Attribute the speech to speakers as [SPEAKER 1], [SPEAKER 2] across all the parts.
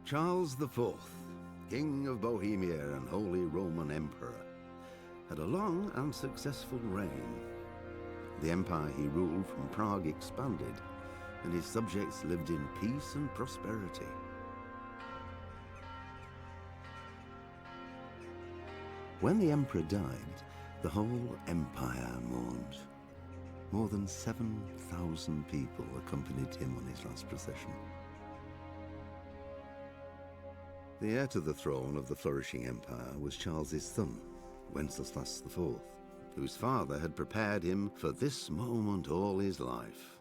[SPEAKER 1] Charles IV, King of Bohemia and Holy Roman Emperor, had a long and successful reign. The empire he ruled from Prague expanded, and his subjects lived in peace and prosperity. When the emperor died, the whole empire mourned. More than 7,000 people accompanied him on his last procession. The heir to the throne of the flourishing empire was Charles's son, Wenceslas IV, whose father had prepared him for this moment all his life.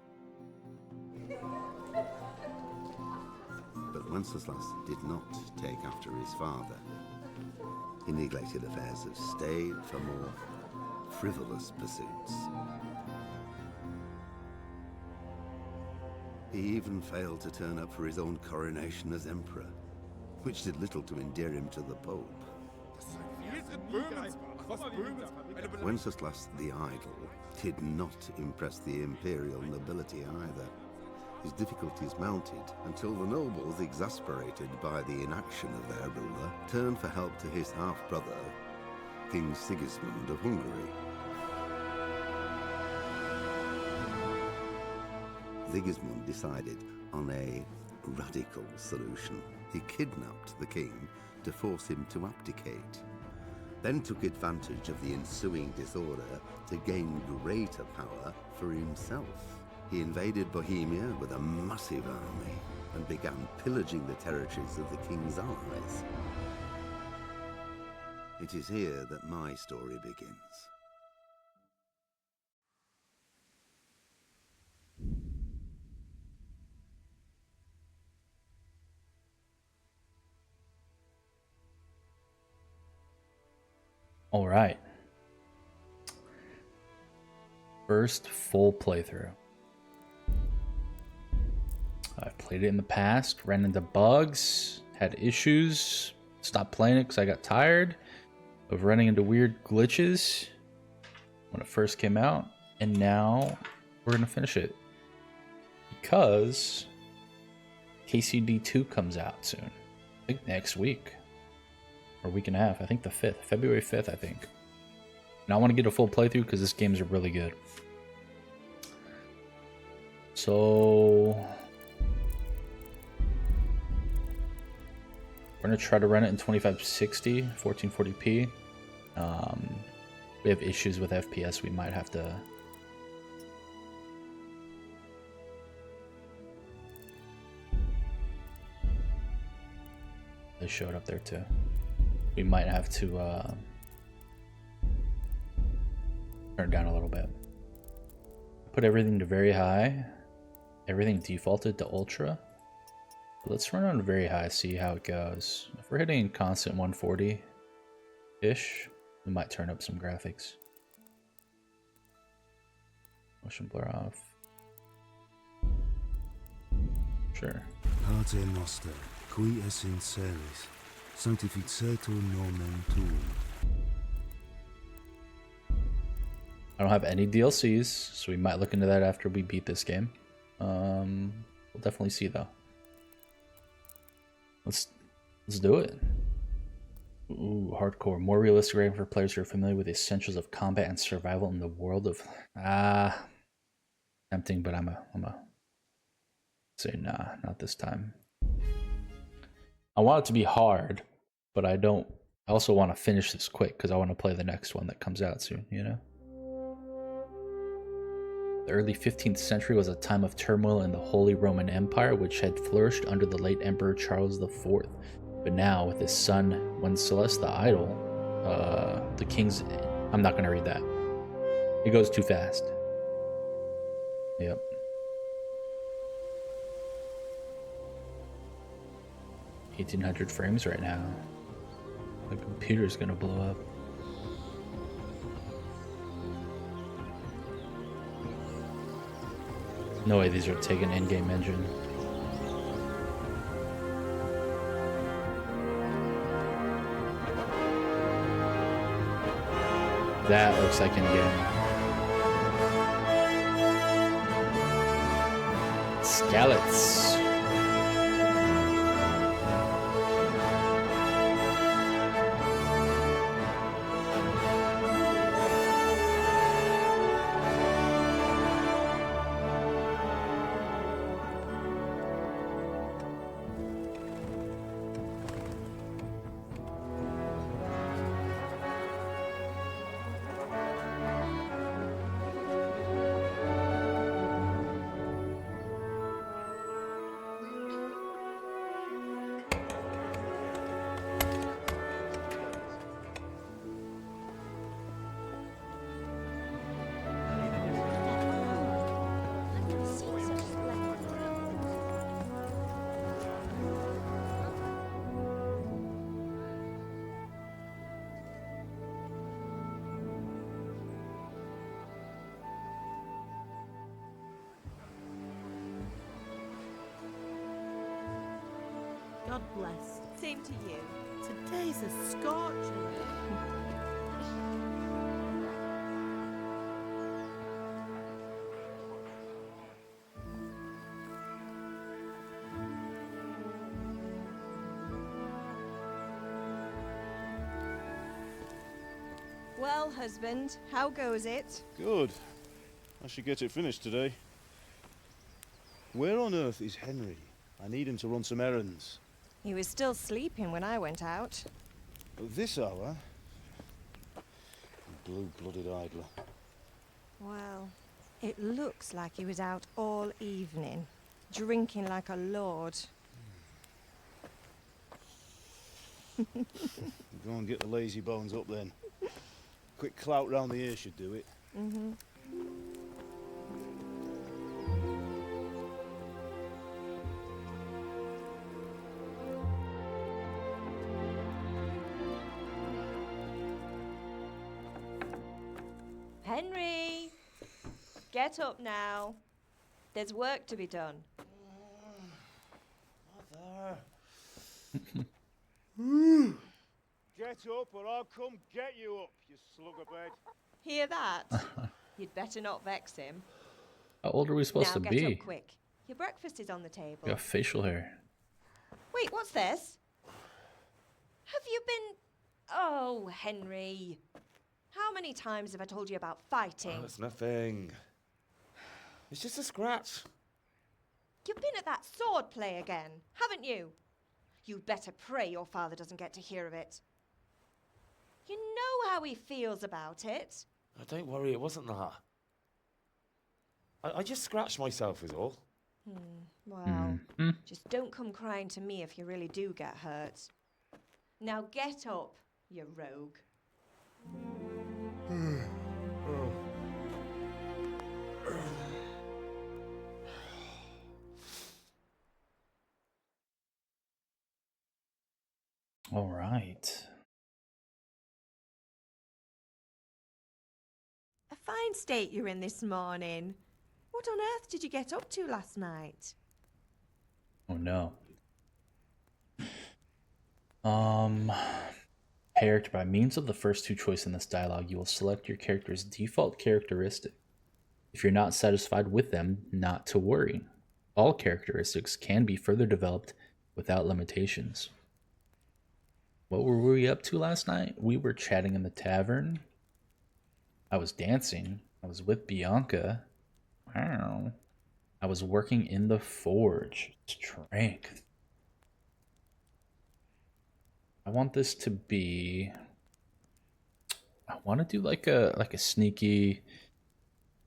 [SPEAKER 1] But Wenceslas did not take after his father. He neglected affairs of state for more frivolous pursuits. He even failed to turn up for his own coronation as emperor, which did little to endear him to the Pope. Wenceslas the Idle did not impress the imperial nobility either. His difficulties mounted until the nobles, exasperated by the inaction of their ruler, turned for help to his half-brother, King Sigismund of Hungary. Sigismund decided on a radical solution. He kidnapped the king to force him to abdicate, then took advantage of the ensuing disorder to gain greater power for himself. He invaded Bohemia with a massive army and began pillaging the territories of the king's allies. It is here that my story begins.
[SPEAKER 2] All right. First full playthrough. I've played it in the past, ran into bugs, had issues, stopped playing it because I got tired of running into weird glitches when it first came out, and now we're gonna finish it because KCD 2 comes out soon. I think next week. Or a week and a half. I think the 5th. February 5th, I think. And I want to get a full playthrough because this game's really good. So we're going to try to run it in 2560, 1440p. We have issues with FPS. We might have to... They showed up there too. We might have to turn it down a little bit. Put everything to very high. Everything defaulted to ultra. But let's run on very high, see how it goes. If we're hitting constant 140-ish, we might turn up some graphics. Motion blur off. Sure.
[SPEAKER 3] Pater noster, qui es in celis, sanctificetur nomen tuum.
[SPEAKER 2] I don't have any DLCs, so we might look into that after we beat this game. We'll definitely see though. Let's do it. Ooh, hardcore. More realistic rating for players who are familiar with the essentials of combat and survival in the world of tempting, but I'm a say nah, not this time. I want it to be hard, but I also want to finish this quick because I want to play the next one that comes out soon, you know? The early 15th century was a time of turmoil in the Holy Roman Empire, which had flourished under the late Emperor Charles IV. But now, with his son Wenceslas the Idle, the king's... I'm not going to read that. It goes too fast. Yep. $1,800 frames right now. The computer's gonna blow up. No way these are taking in-game engine. That looks like in-game. Scallots.
[SPEAKER 4] blessed.
[SPEAKER 5] Same to you.
[SPEAKER 4] Today's a scorcher.
[SPEAKER 5] Well, husband, how goes it?
[SPEAKER 6] Good. I should get it finished today. Where on earth is Henry? I need him to run some errands.
[SPEAKER 5] He was still sleeping when I went out.
[SPEAKER 6] At this hour? Blue-blooded idler.
[SPEAKER 5] Well, it looks like he was out all evening, drinking like a lord.
[SPEAKER 6] Go and get the lazy bones up then. Quick clout round the ear should do it.
[SPEAKER 5] Mm-hmm. Henry! Get up now. There's work to be done.
[SPEAKER 6] Mother. Get up or I'll come get you up, you slug of bed.
[SPEAKER 5] Hear that? You'd better not vex him.
[SPEAKER 2] How old are we supposed to
[SPEAKER 5] Now
[SPEAKER 2] be?
[SPEAKER 5] get up quick. Your breakfast is on the table.
[SPEAKER 2] We got facial hair.
[SPEAKER 5] Wait, what's this? Have you been... Oh, Henry. How many times have I told you about fighting?
[SPEAKER 7] Oh, it's nothing. It's just a scratch.
[SPEAKER 5] You've been at that sword play again, haven't you? You'd better pray your father doesn't get to hear of it. You know how he feels about it.
[SPEAKER 7] Oh, don't worry, it wasn't that. I just scratched myself is all.
[SPEAKER 5] Well, just don't come crying to me if you really do get hurt. Now get up, you rogue.
[SPEAKER 2] All right.
[SPEAKER 5] A fine state you're in this morning. What on earth did you get up to last night?
[SPEAKER 2] Oh no. Character. By means of the first two choices in this dialogue, you will select your character's default characteristic. If you're not satisfied with them, not to worry. All characteristics can be further developed without limitations. What were we up to last night? We were chatting in the tavern. I was dancing. I was with Bianca. Wow. I was working in the forge. Strength. I want this to be... I want to do like a sneaky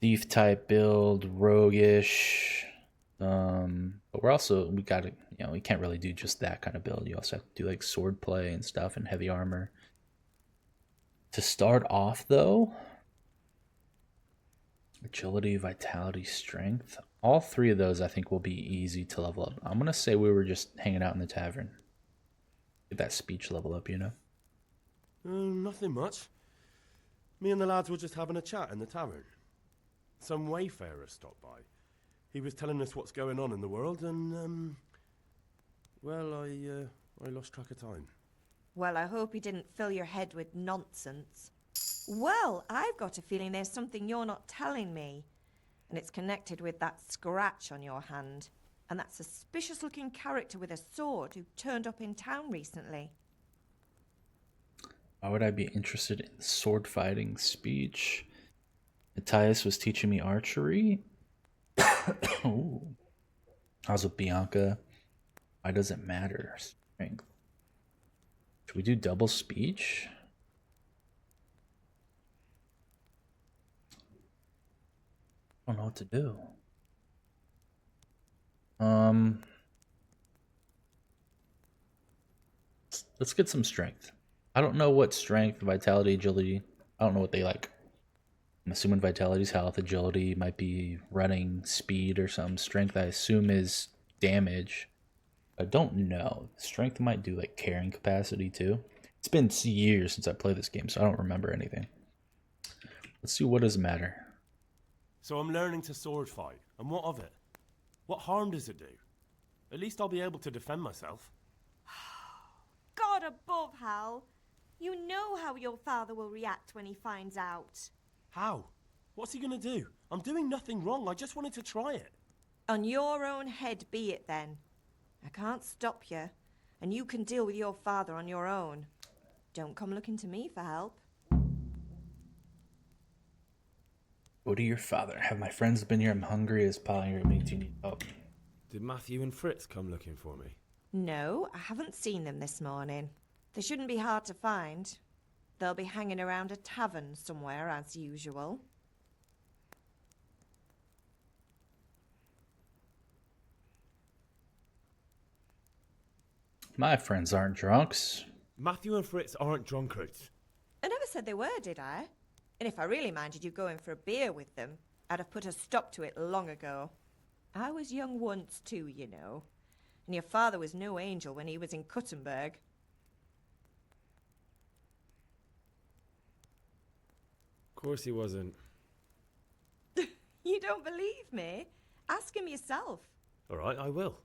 [SPEAKER 2] thief type build, roguish. But we gotta, we can't really do just that kind of build. You also have to do like sword play and stuff and heavy armor. To start off though, agility, vitality, strength. All three of those I think will be easy to level up. I'm gonna say we were just hanging out in the tavern. Get that speech level up,
[SPEAKER 8] Nothing much. Me and the lads were just having a chat in the tavern. Some wayfarer stopped by. He was telling us what's going on in the world and, well, I lost track of time.
[SPEAKER 5] Well, I hope he didn't fill your head with nonsense. Well, I've got a feeling there's something you're not telling me. And it's connected with that scratch on your hand. And that suspicious-looking character with a sword who turned up in town recently.
[SPEAKER 2] Why would I be interested in sword fighting speech? Matthias was teaching me archery. Ooh. I was with Bianca. Why does it matter? Strength. Should we do double speech? I don't know what to do. Let's get some strength. I don't know what strength, vitality, agility. I don't know what they like. I'm assuming vitality's health, agility might be running, speed or something. Strength I assume is damage. I don't know. Strength might do like carrying capacity too. It's been years since I played this game, so I don't remember anything. Let's see what does matter.
[SPEAKER 8] So I'm learning to sword fight, and what of it? What harm does it do? At least I'll be able to defend myself.
[SPEAKER 5] God above, Hal. You know how your father will react when he finds out.
[SPEAKER 8] How? What's he gonna do? I'm doing nothing wrong. I just wanted to try it.
[SPEAKER 5] On your own head be it then. I can't stop you, and you can deal with your father on your own. Don't come looking to me for help.
[SPEAKER 2] Go to your father. Have my friends been here? I'm hungry as polyurate meat. Do you need help?
[SPEAKER 9] Did Matthew and Fritz come looking for me?
[SPEAKER 5] No, I haven't seen them this morning. They shouldn't be hard to find. They'll be hanging around a tavern somewhere as usual.
[SPEAKER 2] My friends aren't drunks.
[SPEAKER 9] Matthew and Fritz aren't drunkards.
[SPEAKER 5] I never said they were, did I? And if I really minded you going for a beer with them, I'd have put a stop to it long ago. I was young once too, you know. And your father was no angel when he was in Kuttenberg.
[SPEAKER 9] Of course he wasn't.
[SPEAKER 5] You don't believe me? Ask him yourself.
[SPEAKER 9] All right, I will.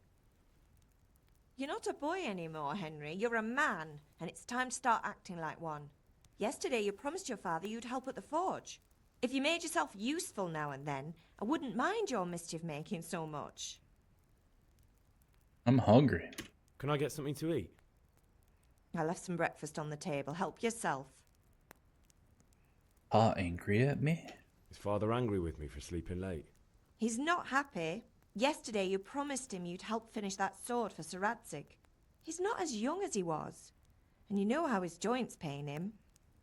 [SPEAKER 5] You're not a boy anymore, Henry. You're a man, and it's time to start acting like one. Yesterday you promised your father you'd help at the forge. If you made yourself useful now and then, I wouldn't mind your mischief-making so much.
[SPEAKER 2] I'm hungry.
[SPEAKER 9] Can I get something to eat?
[SPEAKER 5] I left some breakfast on the table. Help yourself.
[SPEAKER 2] Pa angry at me?
[SPEAKER 9] Is Father angry with me for sleeping late?
[SPEAKER 5] He's not happy. Yesterday you promised him you'd help finish that sword for Sir Radzig. He's not as young as he was, and you know how his joints pain him.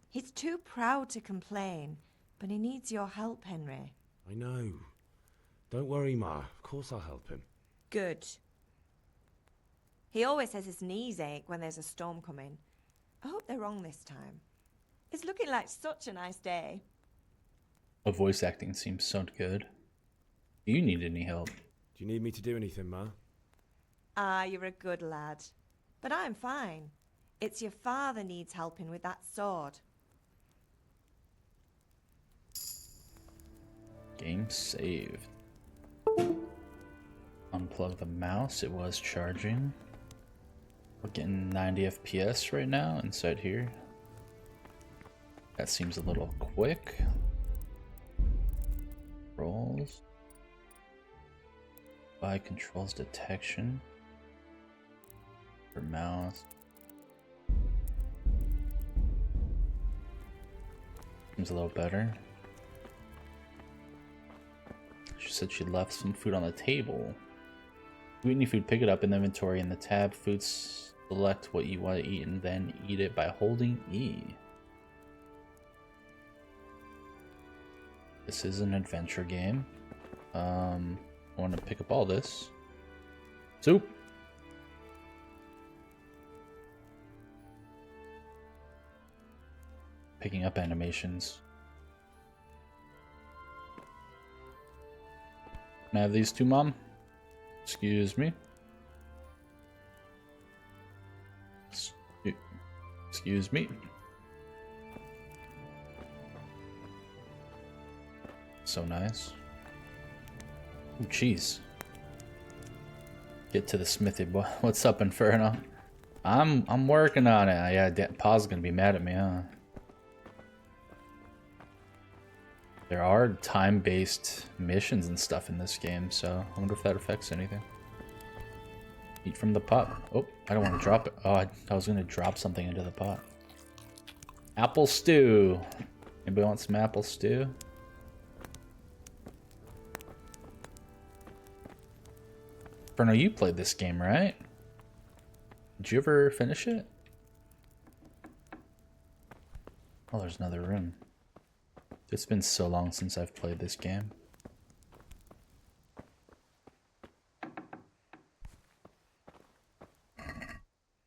[SPEAKER 5] He's too proud to complain, but he needs your help, Henry.
[SPEAKER 9] I know. Don't worry, Ma. Of course I'll help him.
[SPEAKER 5] Good. He always says his knees ache when there's a storm coming. I hope they're wrong this time. It's looking like such a nice day.
[SPEAKER 2] The voice acting seems so good. Do you need any help?
[SPEAKER 9] Do you need me to do anything, Ma?
[SPEAKER 5] Ah, you're a good lad. But I'm fine. It's your father needs helping with that sword.
[SPEAKER 2] Game saved. Unplug the mouse. It was charging. We're getting 90 FPS right now inside here. That seems a little quick. Controls. By controls detection. For mouse. Seems a little better. She said she left some food on the table. You eat any food, pick it up in the inventory in the tab. Foods, select what you want to eat and then eat it by holding E. This is an adventure game. I want to pick up all this. Soup! Picking up animations. Can I have these two, Mom? Excuse me. Excuse me. So nice. Ooh, cheese. Get to the smithy, boy. What's up, Inferno? I'm working on it. Yeah, Pa's gonna be mad at me, huh? There are time-based missions and stuff in this game, so I wonder if that affects anything. Eat from the pot. Oh, I don't want to drop it. Oh, I was going to drop something into the pot. Apple stew. Anybody want some apple stew? Bruno, you played this game, right? Did you ever finish it? Oh, there's another room. It's been so long since I've played this game.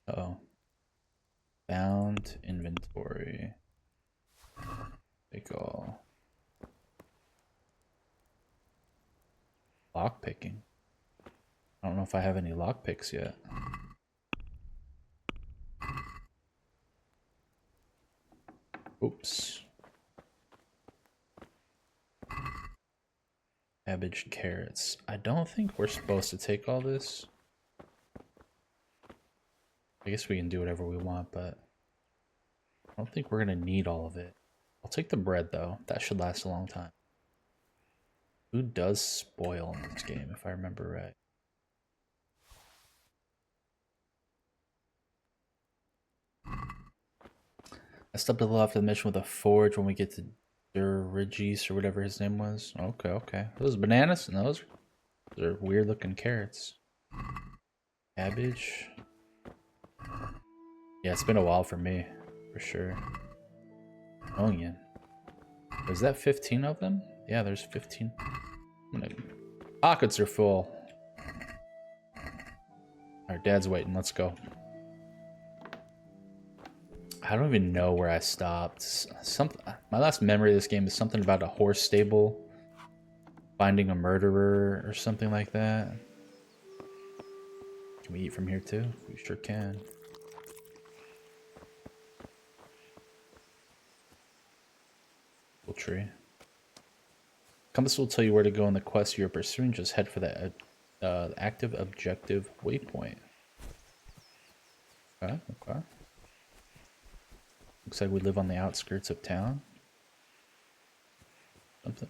[SPEAKER 2] Uh-oh. Found inventory. Take all. Lockpicking. I don't know if I have any lockpicks yet. Oops. Cabbage, carrots. I don't think we're supposed to take all this. I guess we can do whatever we want, but I don't think we're gonna need all of it. I'll take the bread though. That should last a long time. Food does spoil in this game, if I remember right. I stepped a little off the mission with a forge when we get to Duriges or whatever his name was. Okay, okay. Those bananas? No, those are weird looking carrots. Cabbage. Yeah, it's been a while for me, for sure. Onion. Was that 15 of them? Yeah, there's 15. Pockets are full. Our dad's waiting. Let's go. I don't even know where I stopped. My last memory of this game is something about a horse stable, finding a murderer or something like that. Can we eat from here too? We sure can. Cool tree. Compass will tell you where to go in the quest you're pursuing. Just head for the active objective waypoint. Okay, okay. Looks like we live on the outskirts of town. Something.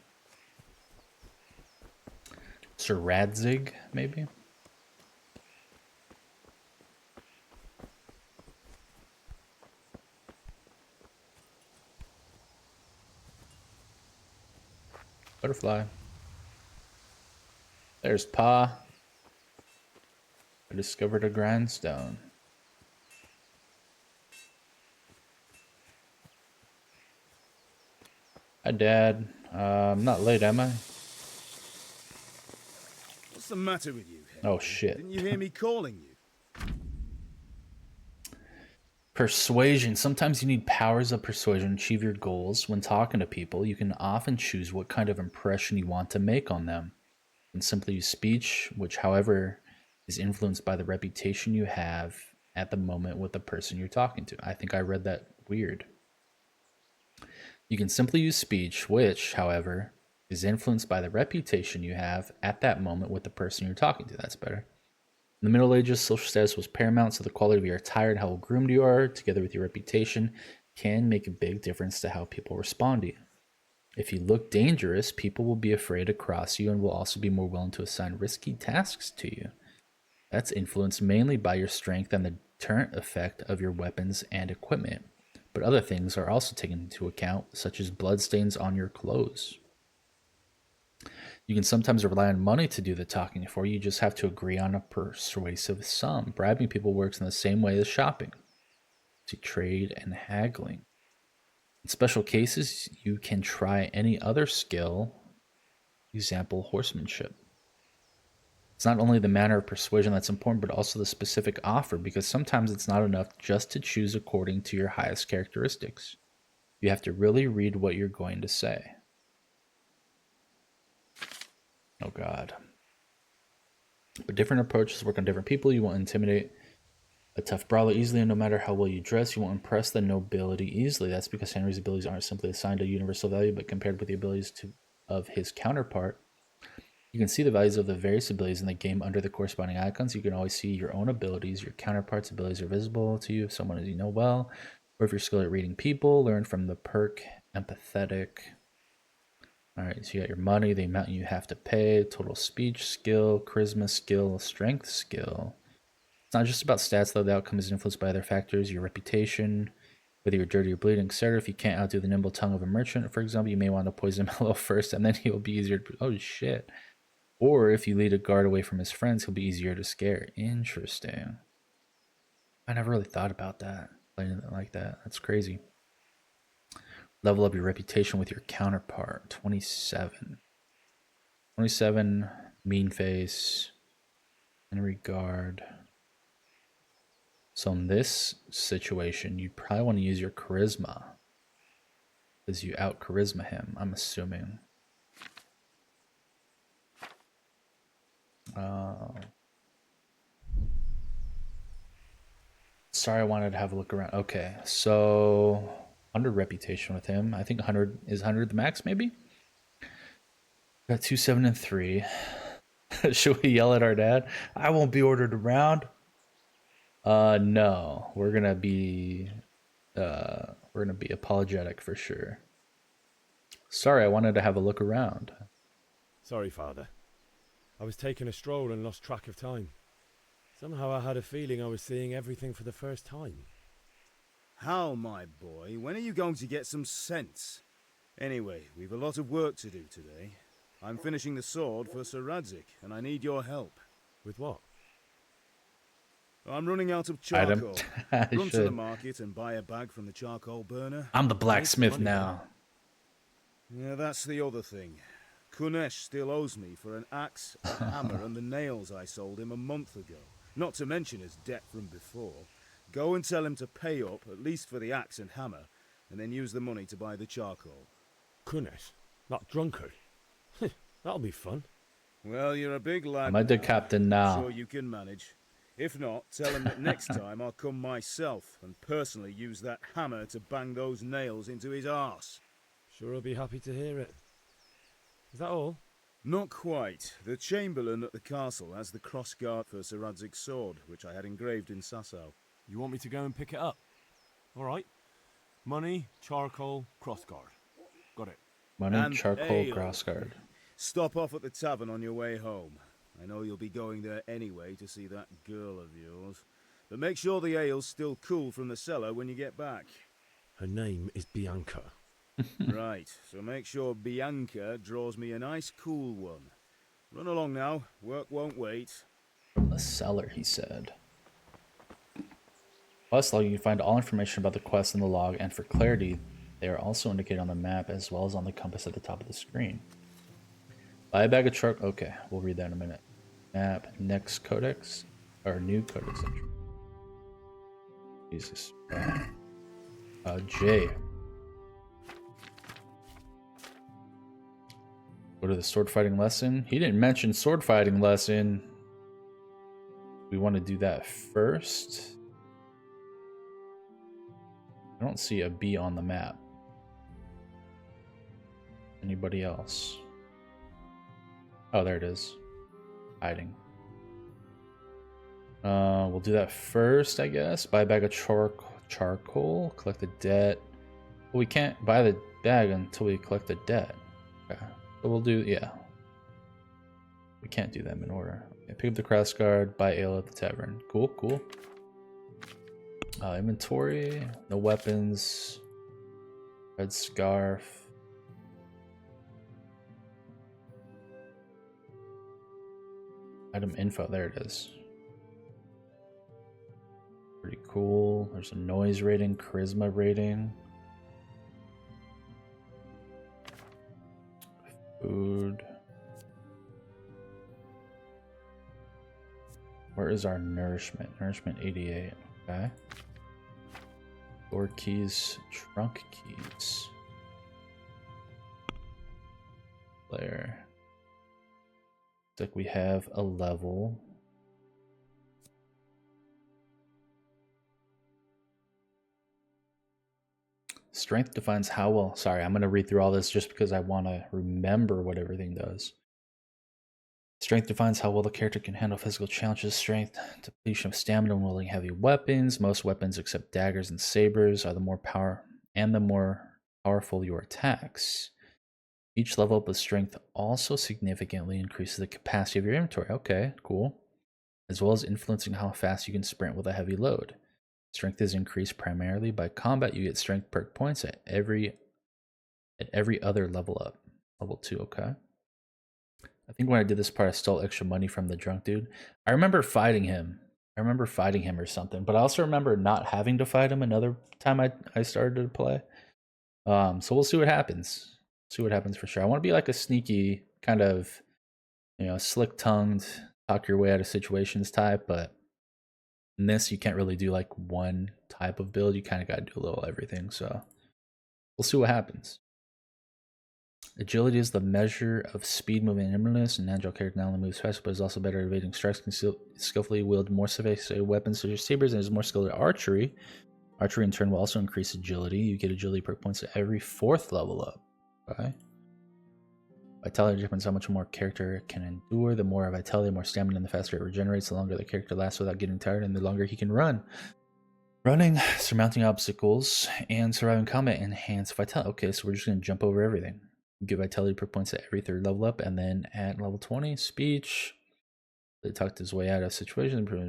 [SPEAKER 2] Sir Radzig, maybe? Butterfly. There's Pa. I discovered a grindstone. Hi, Dad. I'm not late, am I?
[SPEAKER 6] What's the matter with you, Henry?
[SPEAKER 2] Oh, shit.
[SPEAKER 6] Didn't you hear me calling you?
[SPEAKER 2] Persuasion. Sometimes you need powers of persuasion to achieve your goals. When talking to people, you can often choose what kind of impression you want to make on them. You can simply use speech, which, however, is influenced by the reputation you have at the moment with the person you're talking to. I think I read that weird. You can simply use speech, which, however, is influenced by the reputation you have at that moment with the person you're talking to. That's better. In the Middle Ages, social status was paramount, so the quality of your attire and how well groomed you are, together with your reputation, can make a big difference to how people respond to you. If you look dangerous, people will be afraid to cross you and will also be more willing to assign risky tasks to you. That's influenced mainly by your strength and the deterrent effect of your weapons and equipment. But other things are also taken into account, such as bloodstains on your clothes. You can sometimes rely on money to do the talking for you. You just have to agree on a persuasive sum. Bribing people works in the same way as shopping. See, trade and haggling. In special cases, you can try any other skill, example, horsemanship. It's not only the manner of persuasion that's important, but also the specific offer, because sometimes it's not enough just to choose according to your highest characteristics. You have to really read what you're going to say. Oh, God. But different approaches work on different people. You won't intimidate a tough brawler easily, and no matter how well you dress, you won't impress the nobility easily. That's because Henry's abilities aren't simply assigned a universal value, but compared with the abilities of his counterpart. You can see the values of the various abilities in the game under the corresponding icons. You can always see your own abilities. Your counterpart's abilities are visible to you if someone is you know well, or if you're skilled at reading people. Learn from the perk empathetic. All right, so you got your money, the amount you have to pay, total speech skill, charisma skill, strength skill. It's not just about stats, though. The outcome is influenced by other factors, your reputation, whether you're dirty or bleeding, etc. If you can't outdo the nimble tongue of a merchant, for example, you may want to poison him a little first, and then he will be easier to... Oh, shit. Or if you lead a guard away from his friends, he'll be easier to scare. Interesting. I never really thought about that. Playing it like that. That's crazy. Level up your reputation with your counterpart. 27. 27, mean face, Henry Guard. So in this situation, you'd probably want to use your charisma, because you out charisma him, I'm assuming. Sorry, I wanted to have a look around. Okay, so 100 reputation with him. I think 100 is 100 the max, maybe. Got 2, 7, and 3. Should we yell at our dad? I won't be ordered around. No. We're gonna be apologetic for sure. Sorry, I wanted to have a look around.
[SPEAKER 9] Sorry, Father. I was taking a stroll and lost track of time. Somehow I had a feeling I was seeing everything for the first time.
[SPEAKER 3] How, my boy? When are you going to get some sense? Anyway, we've a lot of work to do today. I'm finishing the sword for Sir Radzik, and I need your help.
[SPEAKER 9] With what?
[SPEAKER 3] I'm running out of
[SPEAKER 2] Item.
[SPEAKER 3] charcoal.
[SPEAKER 2] I
[SPEAKER 3] Run to the
[SPEAKER 2] should.
[SPEAKER 3] market and buy a bag from the charcoal burner.
[SPEAKER 2] I'm the blacksmith
[SPEAKER 9] money,
[SPEAKER 2] now.
[SPEAKER 3] Yeah, that's the other thing. Kunesh still owes me for an axe, a hammer, and the nails I sold him a month ago. Not to mention his debt from before. Go and tell him to pay up, at least for the axe and hammer, and then use the money to buy the charcoal.
[SPEAKER 9] Kunesh? That drunkard? That'll be fun.
[SPEAKER 3] Well, you're a big lad.
[SPEAKER 2] I'm a the captain now.
[SPEAKER 3] Sure you can manage. If not, tell him that next time I'll come myself and personally use that hammer to bang those nails into his arse.
[SPEAKER 9] Sure, I'll be happy to hear it. Is that all?
[SPEAKER 3] Not quite. The Chamberlain at the castle has the crossguard for Sir Radzig's sword, which I had engraved in Sasau.
[SPEAKER 10] You want me to go and pick it up? All right. Money, charcoal, crossguard. Got it.
[SPEAKER 2] Money,
[SPEAKER 3] And
[SPEAKER 2] charcoal,
[SPEAKER 3] ale.
[SPEAKER 2] crossguard.
[SPEAKER 3] Stop off at the tavern on your way home. I know you'll be going there anyway to see that girl of yours. But make sure the ale's still cool from the cellar when you get back.
[SPEAKER 9] Her name is Bianca.
[SPEAKER 3] Right, so make sure Bianca draws me a nice cool one. Run along now, work won't wait.
[SPEAKER 2] From the cellar, he said. Quest log, you can find all information about the quest in the log, and for clarity, they are also indicated on the map as well as on the compass at the top of the screen. Buy a bag of charcoal. Okay, we'll read that in a minute. Map, next codex, or new codex entry. Jesus. J. Go to the sword fighting lesson. He didn't mention sword fighting lesson. We want to do that first. I don't see a B on the map. Anybody else? Oh, there it is. Hiding. We'll do that first, I guess. Buy a bag of charcoal. Collect the debt. Well, we can't buy the bag until we collect the debt. Okay. So we'll do, yeah. We can't do them in order. Okay, pick up the crossguard. Buy ale at the tavern. Cool, cool. Inventory. No weapons. Red scarf. Item info, there it is. Pretty cool. There's a noise rating, charisma rating. Food. Where is our nourishment? Nourishment 88. Okay. Door keys, trunk keys. There. Looks like we have a level. Strength defines how well. Sorry, I'm going to read through all this just because I want to remember what everything does. Strength defines how well the character can handle physical challenges. Strength, depletion of stamina when wielding heavy weapons. Most weapons except daggers and sabers are the more powerful your attacks. Each level up of strength also significantly increases the capacity of your inventory. Okay, cool. As well as influencing how fast you can sprint with a heavy load. Strength is increased primarily by combat. You get strength perk points at every other level up. Level 2, okay. I think when I did this part, I stole extra money from the drunk dude. I remember fighting him. Or something. But I also remember not having to fight him another time I started to play. So we'll see what happens. See what happens for sure. I want to be like a sneaky kind of, slick-tongued, talk your way out of situations type, but in this, you can't really do like one type of build. You kind of got to do a little everything. So we'll see what happens. Agility is the measure of speed, movement, and nimbleness. An agile character not only moves faster, but is also better at evading strikes, can skillfully wield more sophisticated weapons such as sabers, and is more skilled at archery. Archery in turn will also increase agility. You get agility perk points at every 4th level up. Okay. Vitality depends on how much more character can endure. The more vitality, the more stamina, and the faster it regenerates, the longer the character lasts without getting tired, and the longer he can run. Running, surmounting obstacles, and surviving combat enhance vitality. Okay, so we're just going to jump over everything. Get vitality per points at every third level up, and then at level 20, speech. They talked his way out of situations, blah,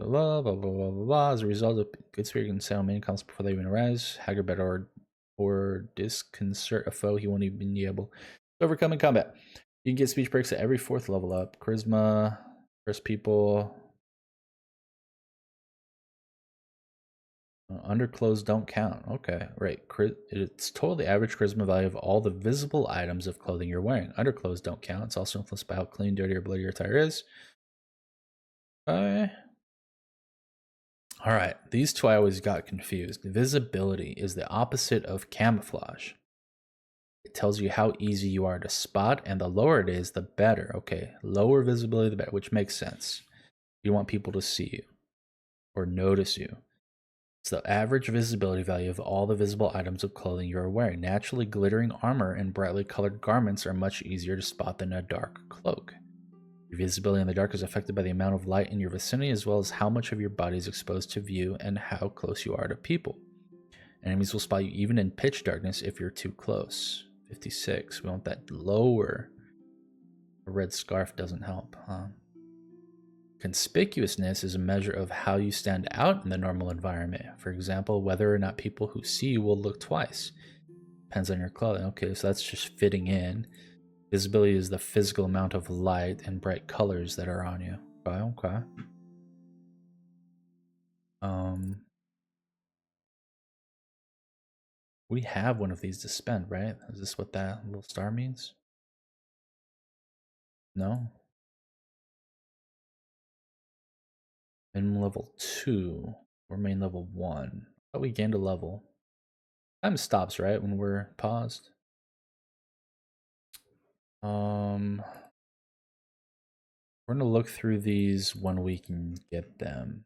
[SPEAKER 2] blah, blah, blah, blah, blah. As a result of good spirit can sound many comments before they even arise. Haggard better or disconcert a foe he won't even be able to overcome in combat. You can get speech breaks at every 4th level up. Charisma, first people. Underclothes don't count. Okay, right. It's total the average charisma value of all the visible items of clothing you're wearing. Underclothes don't count. It's also influenced by how clean, dirty, or bloody your attire is. Okay. All right. These two I always got confused. Visibility is the opposite of camouflage. It tells you how easy you are to spot, and the lower it is, the better. Okay, lower visibility, the better, which makes sense. You want people to see you or notice you. It's the average visibility value of all the visible items of clothing you are wearing. Naturally glittering armor and brightly colored garments are much easier to spot than a dark cloak. Your visibility in the dark is affected by the amount of light in your vicinity, as well as how much of your body is exposed to view and how close you are to people. Enemies will spot you even in pitch darkness if you're too close. 56. We want that lower. A red scarf doesn't help, huh? Conspicuousness is a measure of how you stand out in the normal environment. For example, whether or not people who see you will look twice. Depends on your clothing. Okay, so that's just fitting in. Visibility is the physical amount of light and bright colors that are on you. Okay. We have one of these to spend, right? Is this what that little star means? No? Main level 2 or main level 1. I thought we gained a level. Time stops, right, when we're paused? We're gonna look through these when we can get them.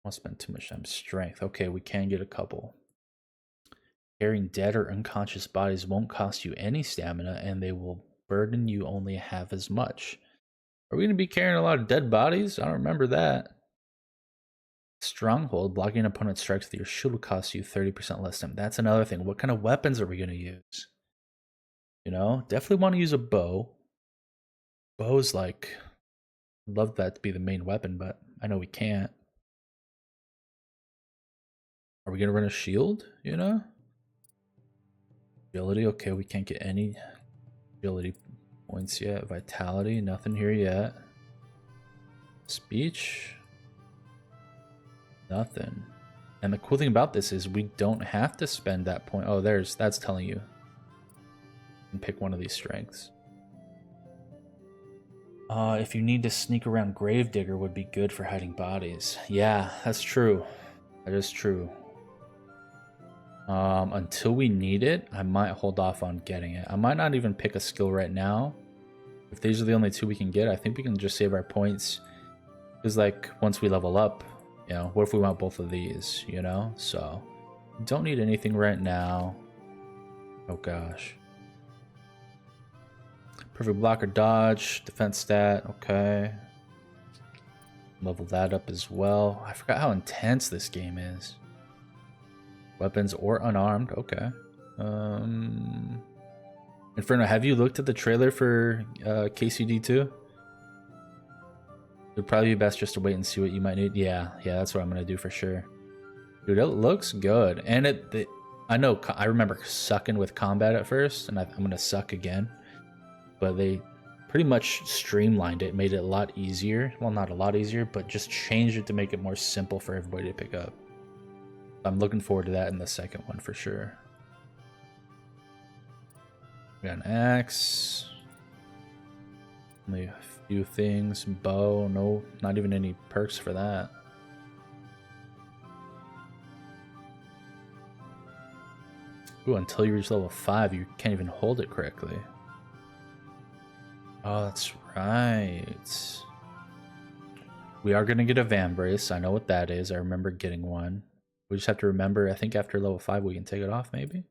[SPEAKER 2] I won't spend too much time. Strength. Okay, we can get a couple. Carrying dead or unconscious bodies won't cost you any stamina, and they will burden you only half as much. Are we going to be carrying a lot of dead bodies? I don't remember that. Stronghold. Blocking an opponent's strikes with your shield will cost you 30% less time. That's another thing. What kind of weapons are we going to use? You know, definitely want to use a bow. Bow's like, I'd love that to be the main weapon, but I know we can't. Are we going to run a shield, you know? Agility, okay, we can't get any agility points yet. Vitality, nothing here yet. Speech, nothing. And the cool thing about this is we don't have to spend that point. Oh, that's telling you. You can pick one of these strengths. If you need to sneak around, Gravedigger would be good for hiding bodies. Yeah, that's true. That is true. Until we need it, I might hold off on getting it. I might not even pick a skill right now. If these are the only two we can get, I think we can just save our points. Because, like, once we level up, you know, what if we want both of these, you know? So, don't need anything right now. Oh, gosh. Perfect blocker dodge, defense stat, okay. Level that up as well. I forgot how intense this game is. Weapons or unarmed, okay. Inferno, have you looked at the trailer for KCD2? It'd probably be best just to wait and see what you might need. Yeah, that's what I'm gonna do for sure. Dude, it looks good. And I know, I remember sucking with combat at first, and I'm gonna suck again. But they pretty much streamlined it, made it a lot easier. Well, not a lot easier, but just changed it to make it more simple for everybody to pick up. I'm looking forward to that in the second one for sure. We got an axe. Only a few things. Bow, no, not even any perks for that. Ooh, until you reach level 5, you can't even hold it correctly. Oh, that's right. We are going to get a Vambrace. I know what that is. I remember getting one. We just have to remember, I think after level 5 we can take it off, maybe?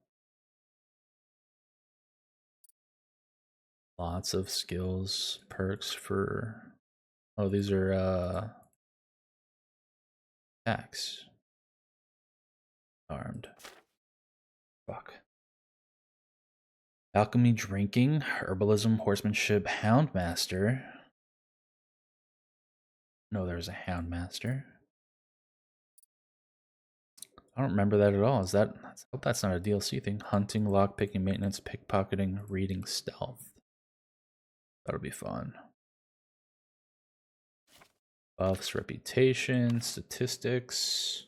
[SPEAKER 2] Lots of skills, perks for... Oh, these are, attacks. Armed. Fuck. Alchemy, drinking, herbalism, horsemanship, houndmaster. No, there's a houndmaster. I don't remember that at all. Is that... I hope that's not a DLC thing. Hunting, lockpicking, maintenance, pickpocketing, reading, stealth. That'll be fun. Buffs, reputation, statistics,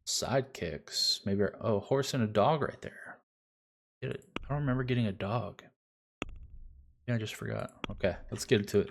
[SPEAKER 2] sidekicks. Maybe... Oh, horse and a dog right there. Get it? I don't remember getting a dog. Yeah, I just forgot. Okay, let's get into it.